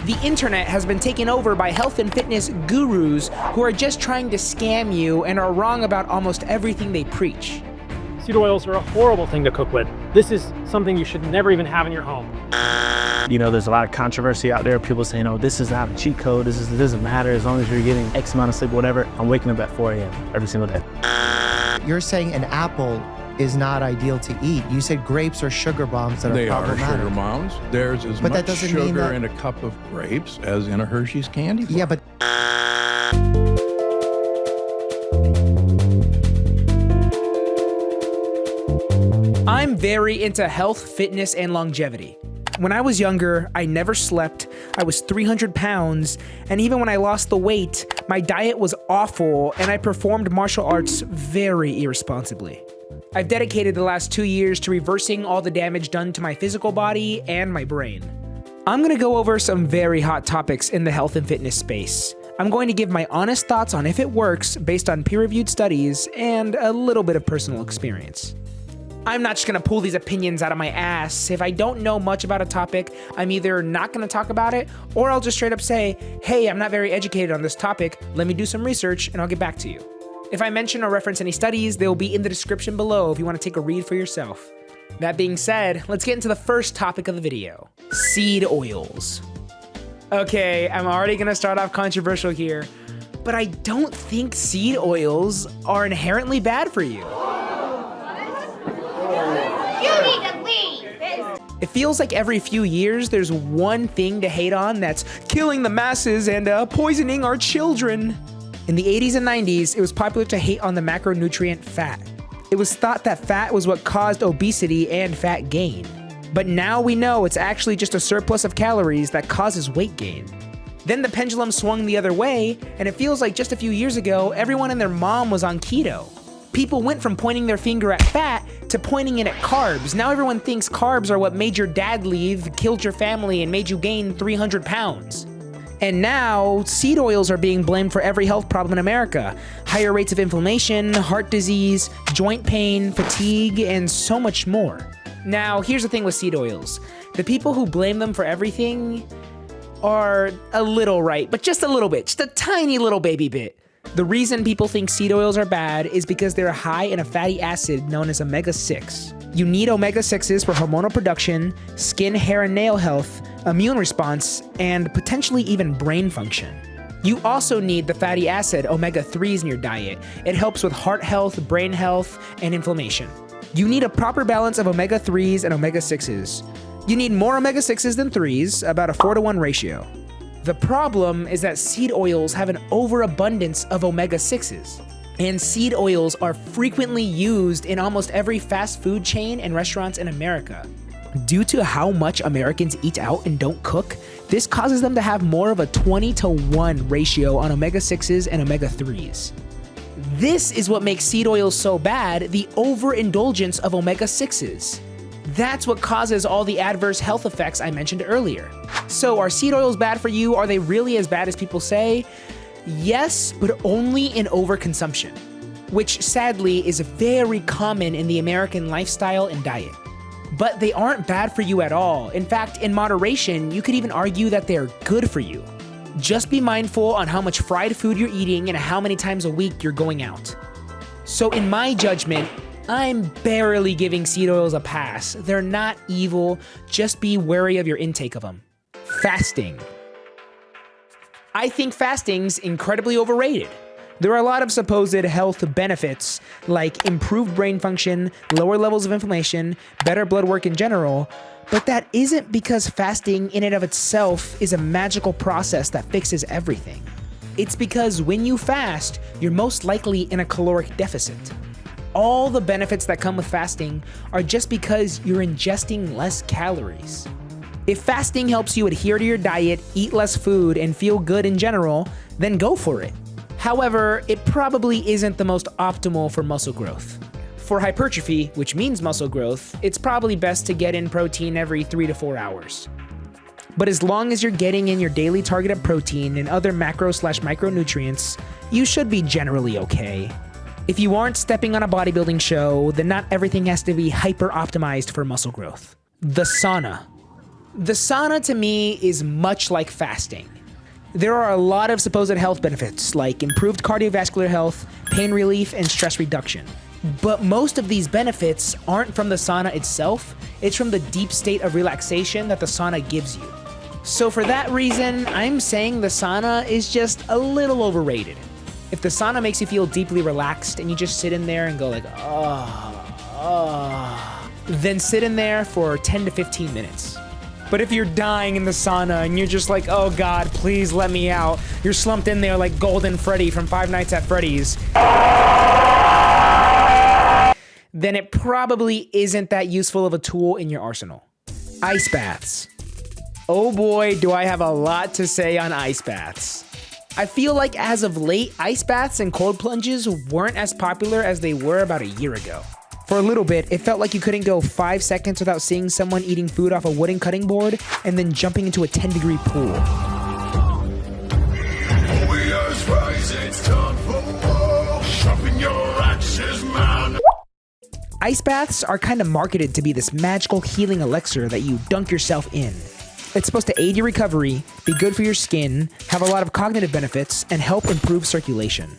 The internet has been taken over by health and fitness gurus who are just trying to scam you and are wrong about almost everything they preach. Seed oils are a horrible thing to cook with. This is something you should never even have in your home. You know, there's a lot of controversy out there. People saying, oh, this is not a cheat code. It doesn't matter as long as you're getting X amount of sleep, whatever. I'm waking up at 4 a.m. every single day. You're saying an apple is not ideal to eat. You said grapes are sugar bombs that are problematic. They are sugar bombs. There's as much sugar in a cup of grapes as in a Hershey's candy bar. Yeah, but... I'm very into health, fitness, and longevity. When I was younger, I never slept, I was 300 pounds, and even when I lost the weight, my diet was awful and I performed martial arts very irresponsibly. I've dedicated the last 2 years to reversing all the damage done to my physical body and my brain. I'm gonna go over some very hot topics in the health and fitness space. I'm going to give my honest thoughts on if it works based on peer-reviewed studies and a little bit of personal experience. I'm not just gonna pull these opinions out of my ass. If I don't know much about a topic, I'm either not gonna talk about it, or I'll just straight up say, hey, I'm not very educated on this topic, let me do some research and I'll get back to you. If I mention or reference any studies, they will be in the description below if you wanna take a read for yourself. That being said, let's get into the first topic of the video, seed oils. Okay, I'm already gonna start off controversial here, but I don't think seed oils are inherently bad for you. It feels like every few years there's one thing to hate on that's killing the masses and poisoning our children. In the 80s and 90s, it was popular to hate on the macronutrient fat. It was thought that fat was what caused obesity and fat gain. But now we know it's actually just a surplus of calories that causes weight gain. Then the pendulum swung the other way, and it feels like just a few years ago, everyone and their mom was on keto. People went from pointing their finger at fat to pointing it at carbs. Now everyone thinks carbs are what made your dad leave, killed your family, and made you gain 300 pounds. And now, seed oils are being blamed for every health problem in America. Higher rates of inflammation, heart disease, joint pain, fatigue, and so much more. Now, here's the thing with seed oils. The people who blame them for everything are a little right, but just a little bit, just a tiny little baby bit. The reason people think seed oils are bad is because they're high in a fatty acid known as omega-6. You need omega-6s for hormonal production, skin, hair, and nail health, immune response, and potentially even brain function. You also need the fatty acid omega-3s in your diet. It helps with heart health, brain health, and inflammation. You need a proper balance of omega-3s and omega-6s. You need more omega-6s than 3s, about a 4-to-1 ratio. The problem is that seed oils have an overabundance of omega-6s, and seed oils are frequently used in almost every fast food chain and restaurants in America. Due to how much Americans eat out and don't cook, this causes them to have more of a 20-to-1 ratio on omega-6s and omega-3s. This is what makes seed oils so bad, the overindulgence of omega-6s. That's what causes all the adverse health effects I mentioned earlier. So are seed oils bad for you? Are they really as bad as people say? Yes, but only in overconsumption, which sadly is very common in the American lifestyle and diet. But they aren't bad for you at all. In fact, in moderation, you could even argue that they're good for you. Just be mindful on how much fried food you're eating and how many times a week you're going out. So in my judgment, I'm barely giving seed oils a pass. They're not evil, just be wary of your intake of them. Fasting. I think fasting's incredibly overrated. There are a lot of supposed health benefits, like improved brain function, lower levels of inflammation, better blood work in general, but that isn't because fasting in and of itself is a magical process that fixes everything. It's because when you fast, you're most likely in a caloric deficit. All the benefits that come with fasting are just because you're ingesting less calories. If fasting helps you adhere to your diet, eat less food, and feel good in general, then go for it. However, it probably isn't the most optimal for muscle growth. For hypertrophy, which means muscle growth, it's probably best to get in protein every 3 to 4 hours. But as long as you're getting in your daily target of protein and other macro/micronutrients, you should be generally okay. If you aren't stepping on a bodybuilding show, then not everything has to be hyper-optimized for muscle growth. The sauna. The sauna to me is much like fasting. There are a lot of supposed health benefits like improved cardiovascular health, pain relief, and stress reduction. But most of these benefits aren't from the sauna itself, it's from the deep state of relaxation that the sauna gives you. So for that reason, I'm saying the sauna is just a little overrated. If the sauna makes you feel deeply relaxed and you just sit in there and go like, then sit in there for 10 to 15 minutes. But if you're dying in the sauna and you're just like, oh God, please let me out, you're slumped in there like Golden Freddy from Five Nights at Freddy's, then it probably isn't that useful of a tool in your arsenal. Ice baths. Oh boy, do I have a lot to say on ice baths. I feel like as of late, ice baths and cold plunges weren't as popular as they were about a year ago. For a little bit, it felt like you couldn't go 5 seconds without seeing someone eating food off a wooden cutting board and then jumping into a 10-degree pool. Ice baths are kind of marketed to be this magical healing elixir that you dunk yourself in. It's supposed to aid your recovery, be good for your skin, have a lot of cognitive benefits, and help improve circulation.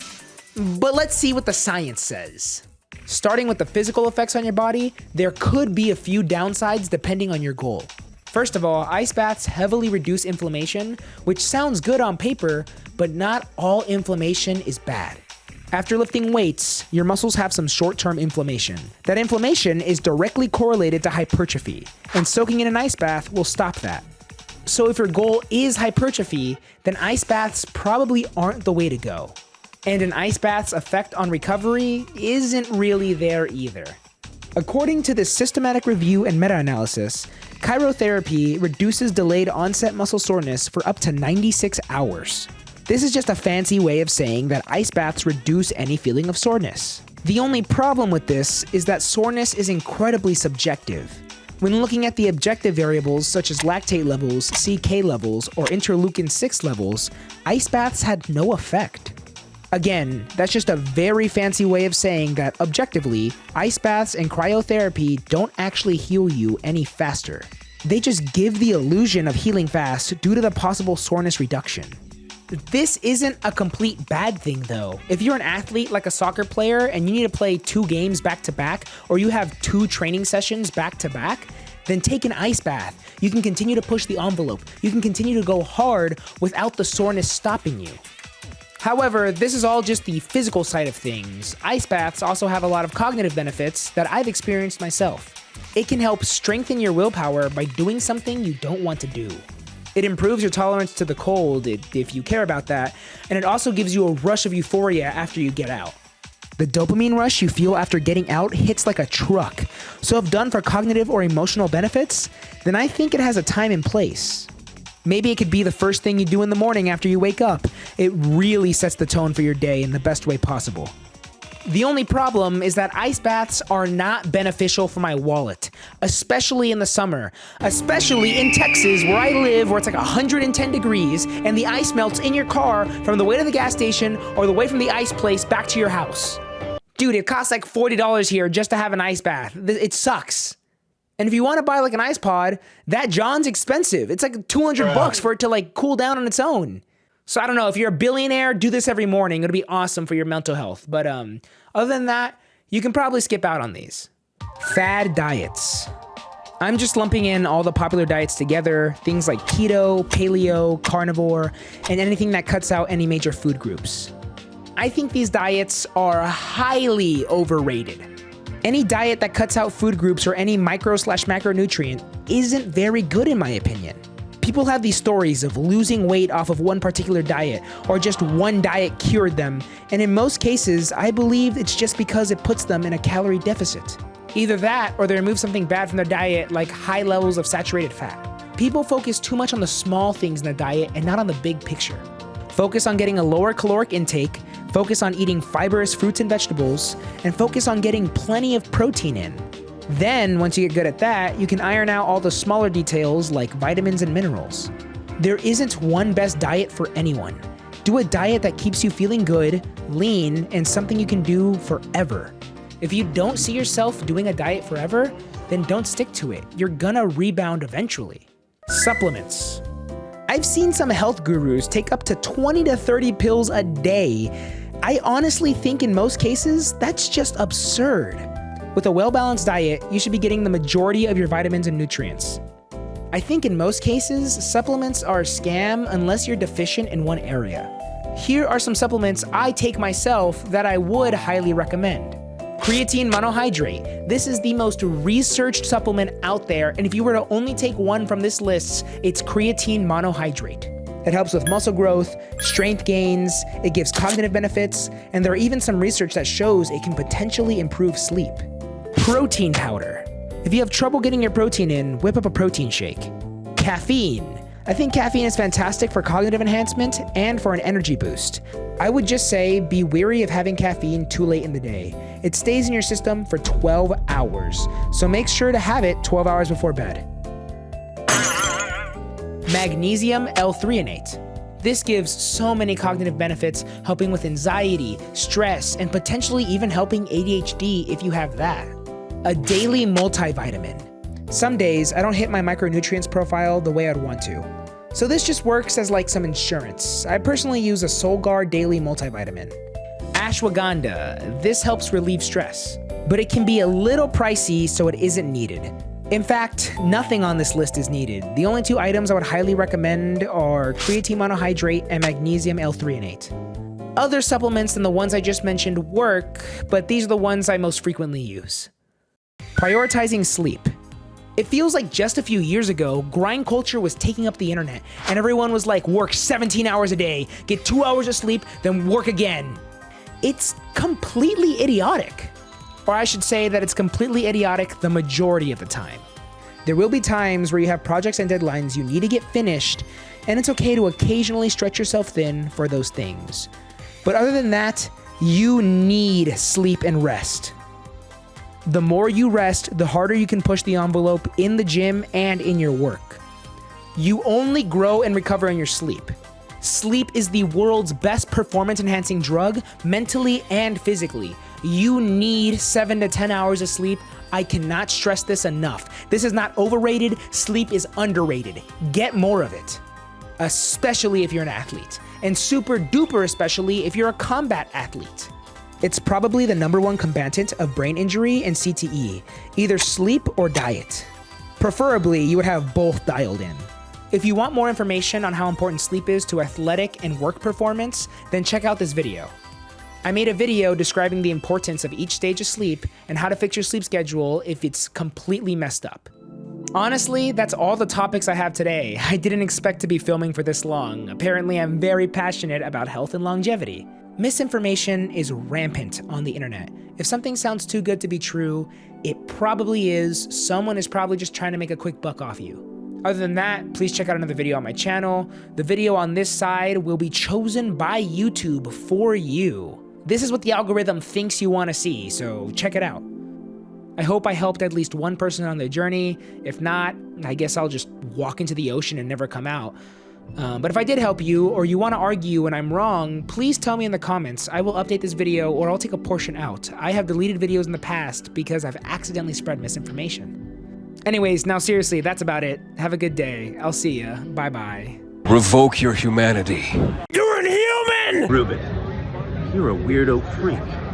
But let's see what the science says. Starting with the physical effects on your body, there could be a few downsides depending on your goal. First of all, ice baths heavily reduce inflammation, which sounds good on paper, but not all inflammation is bad. After lifting weights, your muscles have some short-term inflammation. That inflammation is directly correlated to hypertrophy, and soaking in an ice bath will stop that. So if your goal is hypertrophy, then ice baths probably aren't the way to go. And an ice bath's effect on recovery isn't really there either. According to this systematic review and meta-analysis, cryotherapy reduces delayed onset muscle soreness for up to 96 hours. This is just a fancy way of saying that ice baths reduce any feeling of soreness. The only problem with this is that soreness is incredibly subjective. When looking at the objective variables such as lactate levels, CK levels, or interleukin-6 levels, ice baths had no effect. Again, that's just a very fancy way of saying that objectively, ice baths and cryotherapy don't actually heal you any faster. They just give the illusion of healing fast due to the possible soreness reduction. This isn't a complete bad thing though. If you're an athlete like a soccer player and you need to play 2 games back to back, or you have 2 training sessions back to back, then take an ice bath. You can continue to push the envelope. You can continue to go hard without the soreness stopping you. However, this is all just the physical side of things. Ice baths also have a lot of cognitive benefits that I've experienced myself. It can help strengthen your willpower by doing something you don't want to do. It improves your tolerance to the cold, if you care about that, and it also gives you a rush of euphoria after you get out. The dopamine rush you feel after getting out hits like a truck, so if done for cognitive or emotional benefits, then I think it has a time and place. Maybe it could be the first thing you do in the morning after you wake up. It really sets the tone for your day in the best way possible. The only problem is that ice baths are not beneficial for my wallet, especially in the summer, especially in Texas where I live, where it's like 110 degrees and the ice melts in your car from the way to the gas station or the way from the ice place back to your house. Dude, it costs like $40 here just to have an ice bath. It sucks. And if you want to buy like an ice pod, that John's expensive. It's like $200 for it to like cool down on its own. So I don't know, if you're a billionaire, do this every morning. It'll be awesome for your mental health. But other than that, you can probably skip out on these. Fad diets. I'm just lumping in all the popular diets together, things like keto, paleo, carnivore, and anything that cuts out any major food groups. I think these diets are highly overrated. Any diet that cuts out food groups or any micro/macronutrient isn't very good in my opinion. People have these stories of losing weight off of one particular diet, or just one diet cured them, and in most cases, I believe it's just because it puts them in a calorie deficit. Either that, or they remove something bad from their diet, like high levels of saturated fat. People focus too much on the small things in their diet and not on the big picture. Focus on getting a lower caloric intake, focus on eating fibrous fruits and vegetables, and focus on getting plenty of protein in. Then, once you get good at that, you can iron out all the smaller details like vitamins and minerals. There isn't one best diet for anyone. Do a diet that keeps you feeling good, lean, and something you can do forever. If you don't see yourself doing a diet forever, then don't stick to it. You're gonna rebound eventually. Supplements. I've seen some health gurus take up to 20 to 30 pills a day. I honestly think in most cases, that's just absurd. With a well-balanced diet, you should be getting the majority of your vitamins and nutrients. I think in most cases, supplements are a scam unless you're deficient in one area. Here are some supplements I take myself that I would highly recommend. Creatine monohydrate. This is the most researched supplement out there, and if you were to only take one from this list, it's creatine monohydrate. It helps with muscle growth, strength gains, it gives cognitive benefits, and there are even some research that shows it can potentially improve sleep. Protein powder. If you have trouble getting your protein in, whip up a protein shake. Caffeine. I think caffeine is fantastic for cognitive enhancement and for an energy boost. I would just say be wary of having caffeine too late in the day. It stays in your system for 12 hours, so make sure to have it 12 hours before bed. Magnesium L-threonate. This gives so many cognitive benefits, helping with anxiety, stress, and potentially even helping ADHD if you have that. A daily multivitamin. Some days I don't hit my micronutrients profile the way I'd want to. So this just works as like some insurance. I personally use a Solgar daily multivitamin. Ashwagandha. This helps relieve stress, but it can be a little pricey, so it isn't needed. In fact, nothing on this list is needed. The only two items I would highly recommend are creatine monohydrate and magnesium L-threonate. Other supplements than the ones I just mentioned work, but these are the ones I most frequently use. Prioritizing sleep. It feels like just a few years ago, grind culture was taking up the internet, and everyone was like, work 17 hours a day, get 2 hours of sleep, then work again. It's completely idiotic. Or I should say that it's completely idiotic the majority of the time. There will be times where you have projects and deadlines you need to get finished, and it's okay to occasionally stretch yourself thin for those things. But other than that, you need sleep and rest. The more you rest, the harder you can push the envelope in the gym and in your work. You only grow and recover in your sleep. Sleep is the world's best performance-enhancing drug, mentally and physically. You need 7 to 10 hours of sleep. I cannot stress this enough. This is not overrated. Sleep is underrated. Get more of it, especially if you're an athlete, and super duper especially if you're a combat athlete. It's probably the #1 combatant of brain injury and CTE, either sleep or diet. Preferably, you would have both dialed in. If you want more information on how important sleep is to athletic and work performance, then check out this video. I made a video describing the importance of each stage of sleep and how to fix your sleep schedule if it's completely messed up. Honestly, that's all the topics I have today. I didn't expect to be filming for this long. Apparently, I'm very passionate about health and longevity. Misinformation is rampant on the internet. If something sounds too good to be true, it probably is. Someone is probably just trying to make a quick buck off you. Other than that, please check out another video on my channel. The video on this side will be chosen by YouTube for you. This is what the algorithm thinks you want to see, so check it out. I hope I helped at least one person on their journey. If not, I guess I'll just walk into the ocean and never come out. But if I did help you, or you want to argue and I'm wrong, please tell me in the comments. I will update this video, or I'll take a portion out. I have deleted videos in the past because I've accidentally spread misinformation. Anyways, now seriously, that's about it. Have a good day. I'll see ya. Bye-bye. Revoke your humanity. You're inhuman! Ruben, you're a weirdo freak.